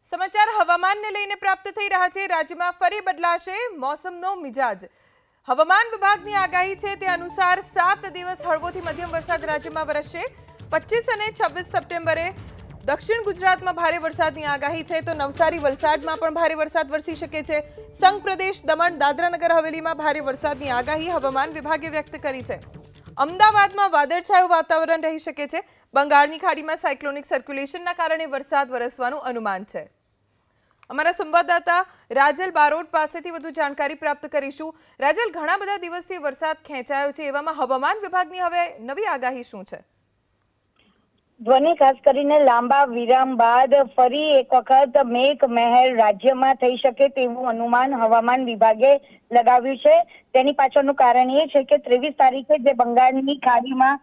સમાચાર હવામાનને લઈને પ્રાપ્ત થઈ રહ્યા છે। રાજ્યમાં ફરી બદલાશે મોસમનો મિજાજ। હવામાન વિભાગની આગાહી છે તે અનુસાર 7 દિવસ હળવોથી મધ્યમ વરસાદ રાજ્યમાં વરસશે। 25 અને 26 સપ્ટેમ્બરે દક્ષિણ ગુજરાતમાં ભારે વરસાદની આગાહી છે તો નવસારી વલસાડમાં પણ ભારે વરસાદ વરસી શકે છે। સંઘ પ્રદેશ દમણ દાદરા નગર હવેલીમાં ભારે વરસાદની આગાહી હવામાન વિભાગે વ્યક્ત કરી છે। અમદાવાદમાં વાદળછાયું વાતાવરણ રહી શકે છે। બંગાળની ખાડીમાં સાયક્લોનિક સર્ક્યુલેશનના કારણે વરસાદ વરસવાનું અનુમાન છે। અમારા સંવાદદાતા રાજલ બારોટ પાસેથી વધુ જાણકારી પ્રાપ્ત કરીશું। રાજલ, ઘણા બધા દિવસથી વરસાદ ખેંચાયો છે, એવામાં હવામાન વિભાગની હવે નવી આગાહી શું છે? ધ્વનિ, ખાસ કરીને લાંબા વિરામ બાદ ફરી એક વખત મેઘ મહેર રાજ્યમાં થઈ શકે તેવું અનુમાન હવામાન વિભાગે લગાવ્યું છે। તેની પાછળનું કારણ એ છે કે 23 તારીખે જે બંગાળની ખાડીમાં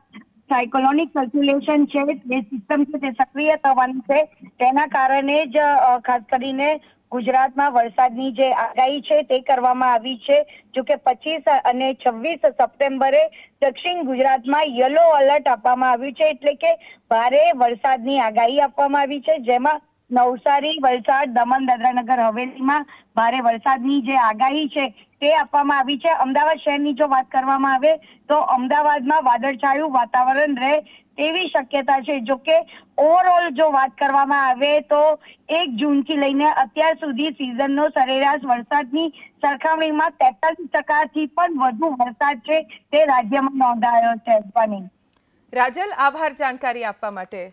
સાયક્લોનિક સર્ક્યુલેશન છે, જે સિસ્ટમ છે તે સક્રિય થવાની છે। તેના કારણે જ ખાસ કરીને ગુજરાતમાં વરસાદની જે આગાહી છે તે કરવામાં આવી છે। જો કે 25 અને 26 સપ્ટેમ્બરે દક્ષિણ ગુજરાતમાં યલો એલર્ટ આપવામાં આવ્યું છે, એટલે કે ભારે વરસાદની આગાહી આપવામાં આવી છે, જેમાં નવસારી, વલસાડ, દમણ, દાદરાનગર હવેલીમાં ભારે વરસાદની જે આગાહી છે તે આપવામાં આવી છે। અમદાવાદ શહેરની જો વાત કરવામાં આવે તો અમદાવાદમાં વાદળછાયું વાતાવરણ રહે તેવી શક્યતા છે। જો કે ઓવરઓલ જો વાત કરવામાં આવે તો 1 જૂનથી લઈને અત્યાર સુધી સિઝનનો સરેરાશ વરસાદની સરખામણીમાં 43% પણ વધુ વરસાદ છે તે રાજ્યમાં નોંધાયો છે। રાજલ, આભાર જાણકારી આપવા માટે।